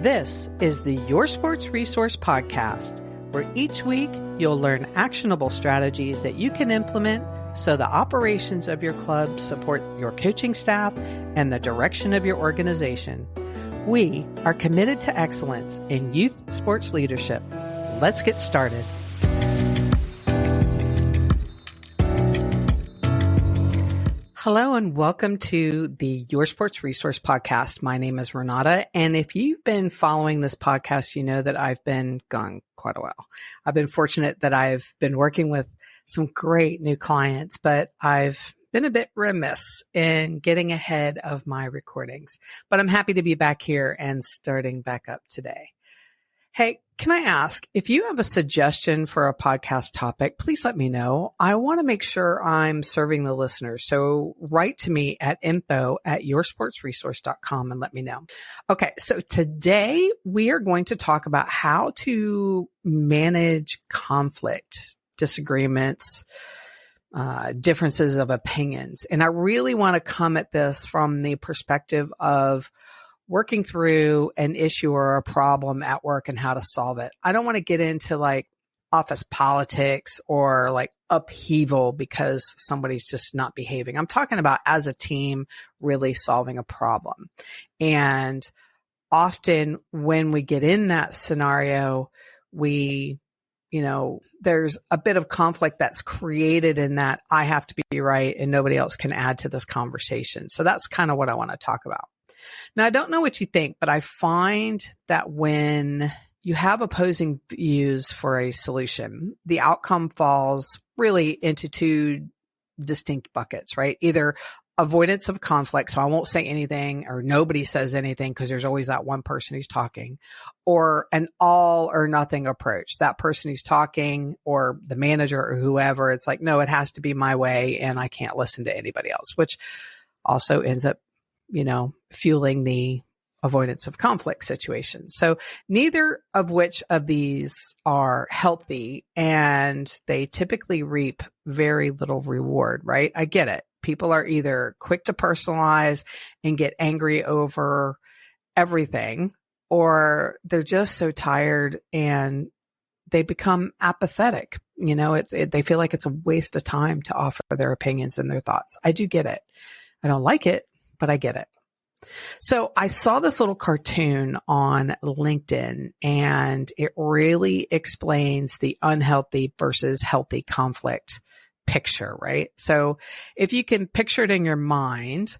This is the Your Sports Resource Podcast, where each week you'll learn actionable strategies that you can implement so the operations of your club support your coaching staff and the direction of your organization. We are committed to excellence in youth sports leadership. Let's get started. Hello and welcome to the Your Sports Resource Podcast. My name is Renata, and if you've been following this podcast, you know that I've been gone quite a while. I've been fortunate that I've been working with some great new clients, but I've been a bit remiss in getting ahead of my recordings. But I'm happy to be back here and starting back up today. Hey, can I ask, if you have a suggestion for a podcast topic, please let me know. I want to make sure I'm serving the listeners. So write to me at info@yoursportsresource.com and let me know. Okay, so today we are going to talk about how to manage conflict, disagreements, differences of opinions. And I really want to come at this from the perspective of working through an issue or a problem at work and how to solve it. I don't want to get into like office politics or like upheaval because somebody's just not behaving. I'm talking about as a team really solving a problem. And often when we get in that scenario, there's a bit of conflict that's created in that I have to be right and nobody else can add to this conversation. So that's kind of what I want to talk about. Now, I don't know what you think, but I find that when you have opposing views for a solution, the outcome falls really into two distinct buckets, right? Either avoidance of conflict, so I won't say anything or nobody says anything because there's always that one person who's talking, or an all or nothing approach. That person who's talking or the manager or whoever, it's like, no, it has to be my way and I can't listen to anybody else, which also ends up fueling the avoidance of conflict situation. So neither of which of these are healthy, and they typically reap very little reward, right? I get it. People are either quick to personalize and get angry over everything, or they're just so tired and they become apathetic. They feel like it's a waste of time to offer their opinions and their thoughts. I do get it. I don't like it, but I get it. So I saw this little cartoon on LinkedIn, and it really explains the unhealthy versus healthy conflict picture, right? So if you can picture it in your mind,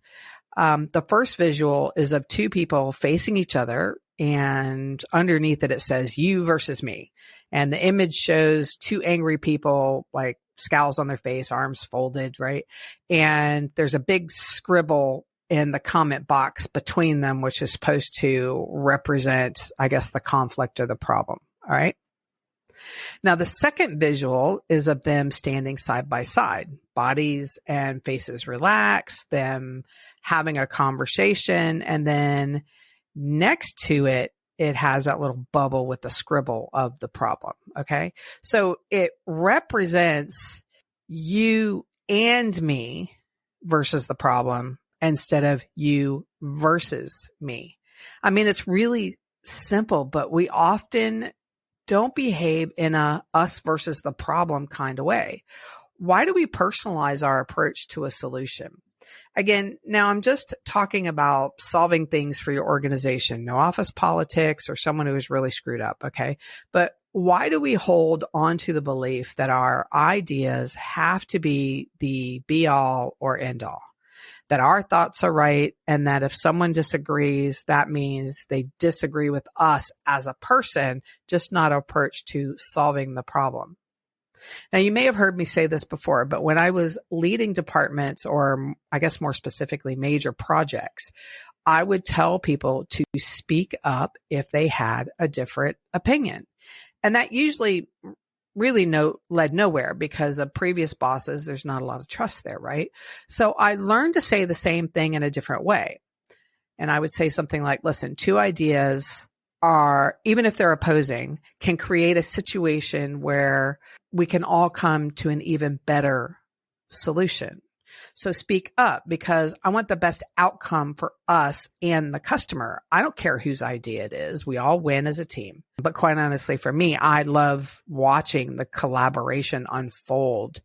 the first visual is of two people facing each other, and underneath it says you versus me. And the image shows two angry people, like scowls on their face, arms folded, right? And there's a big scribble in the comment box between them, which is supposed to represent, I guess, the conflict or the problem. All right. Now, the second visual is of them standing side by side, bodies and faces relaxed, them having a conversation. And then next to it, it has that little bubble with the scribble of the problem. Okay. So it represents you and me versus the problem, instead of you versus me. I mean, it's really simple, but we often don't behave in a us versus the problem kind of way. Why do we personalize our approach to a solution? Again, now I'm just talking about solving things for your organization, no office politics or someone who is really screwed up, okay? But why do we hold on to the belief that our ideas have to be the be all or end all? That our thoughts are right, and that if someone disagrees, that means they disagree with us as a person, just not an approach to solving the problem. Now, you may have heard me say this before, but when I was leading departments, or I guess more specifically major projects, I would tell people to speak up if they had a different opinion. And that usually really led nowhere, because of previous bosses, there's not a lot of trust there, right? So I learned to say the same thing in a different way. And I would say something like, listen, two ideas are, even if they're opposing, can create a situation where we can all come to an even better solution. So speak up because I want the best outcome for us and the customer. I don't care whose idea it is. We all win as a team. But quite honestly, for me, I love watching the collaboration unfold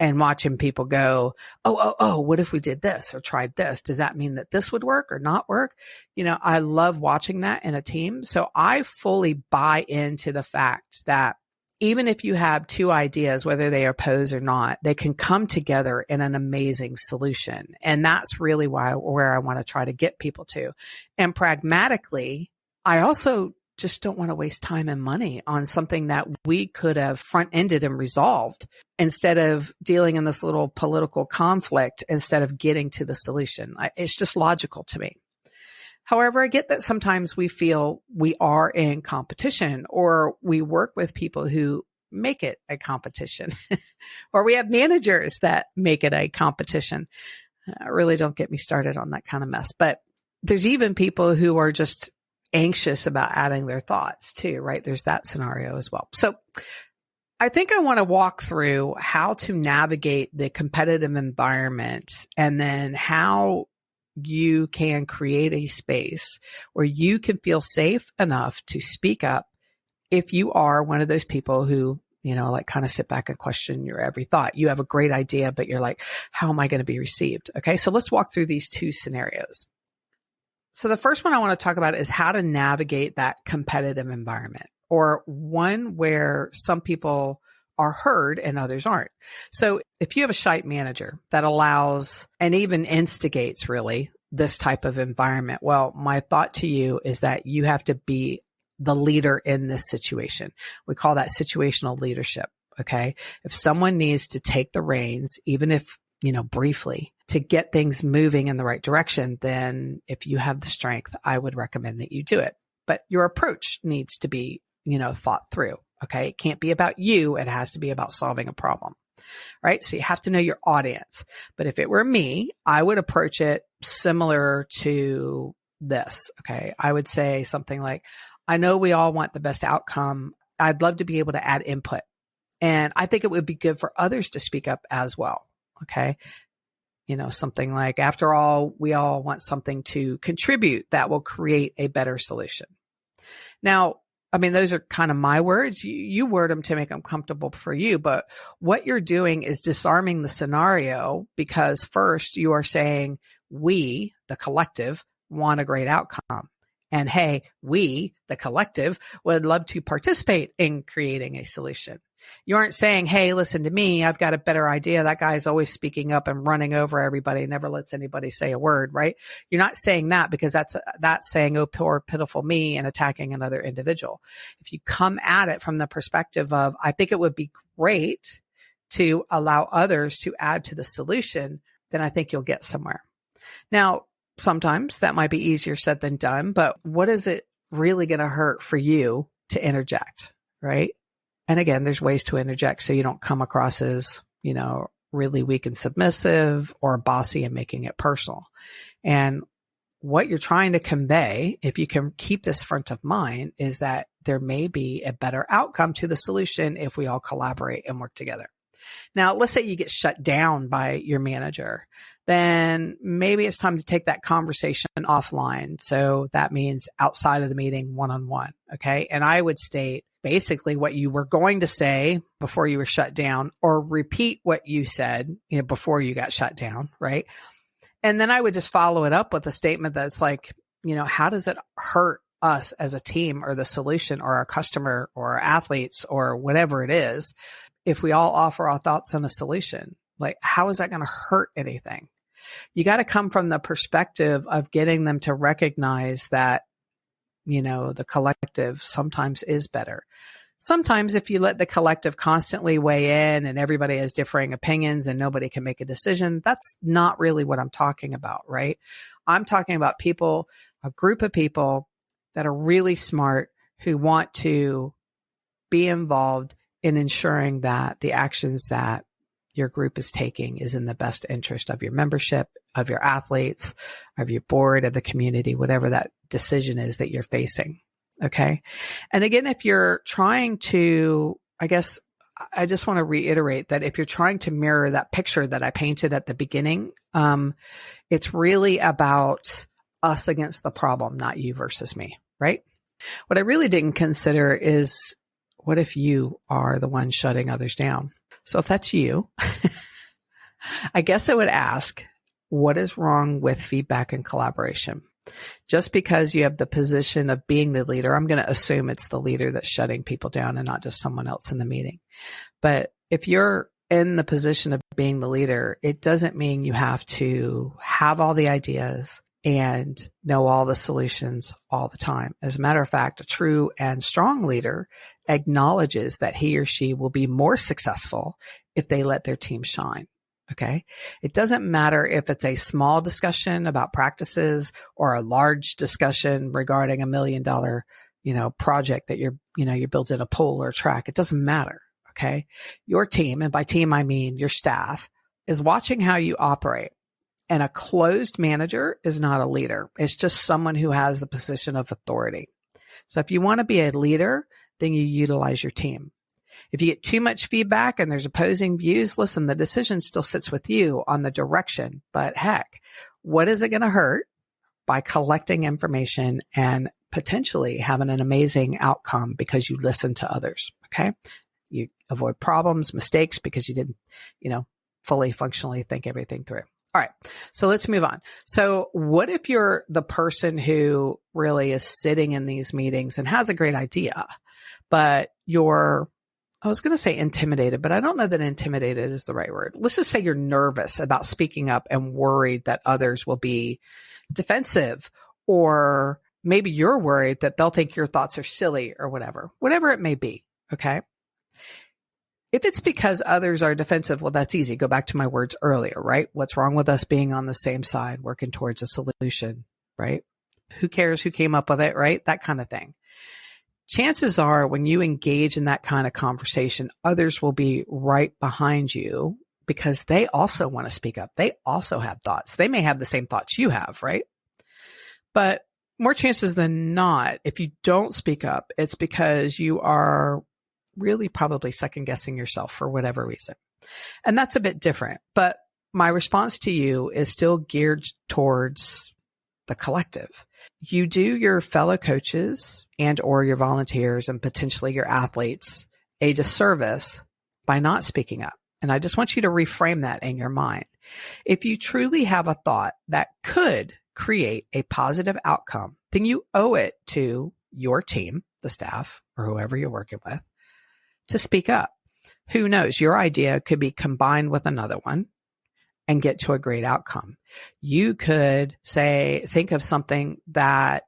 and watching people go, oh, what if we did this or tried this? Does that mean that this would work or not work? I love watching that in a team. So I fully buy into the fact that even if you have two ideas, whether they oppose or not, they can come together in an amazing solution. And that's really where I want to try to get people to. And pragmatically, I also just don't want to waste time and money on something that we could have front-ended and resolved instead of dealing in this little political conflict instead of getting to the solution. It's just logical to me. However, I get that sometimes we feel we are in competition or we work with people who make it a competition or we have managers that make it a competition. Really don't get me started on that kind of mess. But there's even people who are just anxious about adding their thoughts too, right? There's that scenario as well. So I think I want to walk through how to navigate the competitive environment and then how you can create a space where you can feel safe enough to speak up if you are one of those people who, kind of sit back and question your every thought. You have a great idea, but you're like, how am I going to be received? Okay. So let's walk through these two scenarios. So the first one I want to talk about is how to navigate that competitive environment, or one where some people are heard and others aren't. So if you have a shite manager that allows and even instigates really this type of environment, well, my thought to you is that you have to be the leader in this situation. We call that situational leadership. Okay. If someone needs to take the reins, even if, briefly, to get things moving in the right direction, then if you have the strength, I would recommend that you do it. But your approach needs to be, thought through. Okay. It can't be about you. It has to be about solving a problem, right? So you have to know your audience. But if it were me, I would approach it similar to this. Okay. I would say something like, I know we all want the best outcome. I'd love to be able to add input. And I think it would be good for others to speak up as well. Okay. Something like, after all, we all want something to contribute that will create a better solution. Now, those are kind of my words. You word them to make them comfortable for you. But what you're doing is disarming the scenario because first you are saying we, the collective, want a great outcome. And hey, we, the collective, would love to participate in creating a solution. You aren't saying, hey, listen to me. I've got a better idea. That guy's always speaking up and running over everybody, never lets anybody say a word, right? You're not saying that because that's saying, oh, poor, pitiful me and attacking another individual. If you come at it from the perspective of, I think it would be great to allow others to add to the solution, then I think you'll get somewhere. Now, sometimes that might be easier said than done, but what is it really going to hurt for you to interject, right? And again, there's ways to interject so you don't come across as, really weak and submissive or bossy and making it personal. And what you're trying to convey, if you can keep this front of mind, is that there may be a better outcome to the solution if we all collaborate and work together. Now, let's say you get shut down by your manager, then maybe it's time to take that conversation offline. So that means outside of the meeting, one-on-one. Okay. And I would state basically what you were going to say before you were shut down, or repeat what you said, before you got shut down. Right. And then I would just follow it up with a statement that's like, how does it hurt us as a team or the solution or our customer or our athletes or whatever it is, if we all offer our thoughts on a solution? Like, how is that going to hurt anything? You got to come from the perspective of getting them to recognize that, the collective sometimes is better. Sometimes if you let the collective constantly weigh in and everybody has differing opinions and nobody can make a decision, that's not really what I'm talking about, right? I'm talking about people, a group of people that are really smart who want to be involved in ensuring that the actions that your group is taking is in the best interest of your membership, of your athletes, of your board, of the community, whatever that decision is that you're facing. Okay. And again, if you're trying to, I just want to reiterate that if you're trying to mirror that picture that I painted at the beginning, it's really about us against the problem, not you versus me, right? What I really didn't consider is, what if you are the one shutting others down? So if that's you, I guess I would ask, what is wrong with feedback and collaboration? Just because you have the position of being the leader, I'm going to assume it's the leader that's shutting people down and not just someone else in the meeting. But if you're in the position of being the leader, it doesn't mean you have to have all the ideas and know all the solutions all the time. As a matter of fact, a true and strong leader acknowledges that he or she will be more successful if they let their team shine. Okay. It doesn't matter if it's a small discussion about practices or a large discussion regarding $1 million, project that you're building a pool or a track. It doesn't matter. Okay. Your team, and by team, I mean your staff, is watching how you operate. And a closed manager is not a leader. It's just someone who has the position of authority. So if you want to be a leader, then you utilize your team. If you get too much feedback and there's opposing views, listen, the decision still sits with you on the direction. But heck, what is it going to hurt by collecting information and potentially having an amazing outcome because you listen to others? Okay. You avoid problems, mistakes because you didn't, fully functionally think everything through. All right. So let's move on. So what if you're the person who really is sitting in these meetings and has a great idea, but I was going to say intimidated, but I don't know that intimidated is the right word. Let's just say you're nervous about speaking up and worried that others will be defensive, or maybe you're worried that they'll think your thoughts are silly or whatever it may be. Okay. If it's because others are defensive, well, that's easy. Go back to my words earlier, right? What's wrong with us being on the same side, working towards a solution, right? Who cares who came up with it, right? That kind of thing. Chances are when you engage in that kind of conversation, others will be right behind you because they also want to speak up. They also have thoughts. They may have the same thoughts you have, right? But more chances than not, if you don't speak up, it's because you are really probably second guessing yourself for whatever reason. And that's a bit different. But my response to you is still geared towards the collective. You do your fellow coaches and or your volunteers and potentially your athletes a disservice by not speaking up. And I just want you to reframe that in your mind. If you truly have a thought that could create a positive outcome, then you owe it to your team, the staff, or whoever you're working with, to speak up. Who knows? Your idea could be combined with another one and get to a great outcome. You could think of something that,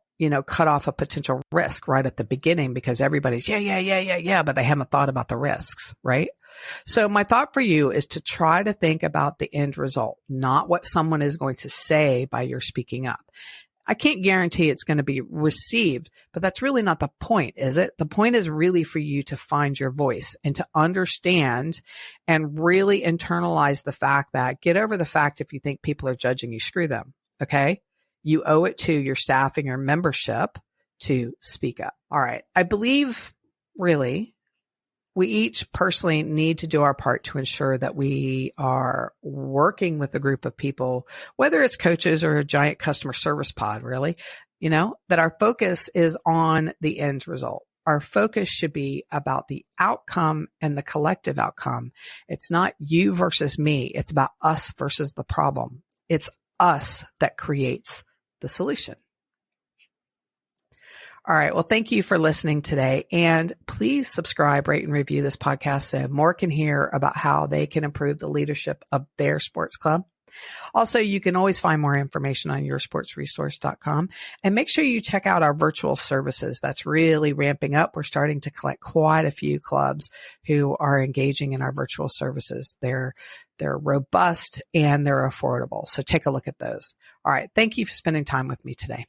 cut off a potential risk right at the beginning because everybody's, yeah, but they haven't thought about the risks, right? So my thought for you is to try to think about the end result, not what someone is going to say by your speaking up. I can't guarantee it's going to be received, but that's really not the point, is it? The point is really for you to find your voice and to understand and really internalize the fact that, get over the fact if you think people are judging you, screw them, okay? You owe it to your staff and your membership to speak up. All right. I believe really we each personally need to do our part to ensure that we are working with a group of people, whether it's coaches or a giant customer service pod, really, that our focus is on the end result. Our focus should be about the outcome and the collective outcome. It's not you versus me. It's about us versus the problem. It's us that creates the solution. All right. Well, thank you for listening today. And please subscribe, rate, and review this podcast so more can hear about how they can improve the leadership of their sports club. Also, you can always find more information on yoursportsresource.com, and make sure you check out our virtual services. That's really ramping up. We're starting to collect quite a few clubs who are engaging in our virtual services. They're robust and they're affordable. So take a look at those. All right. Thank you for spending time with me today.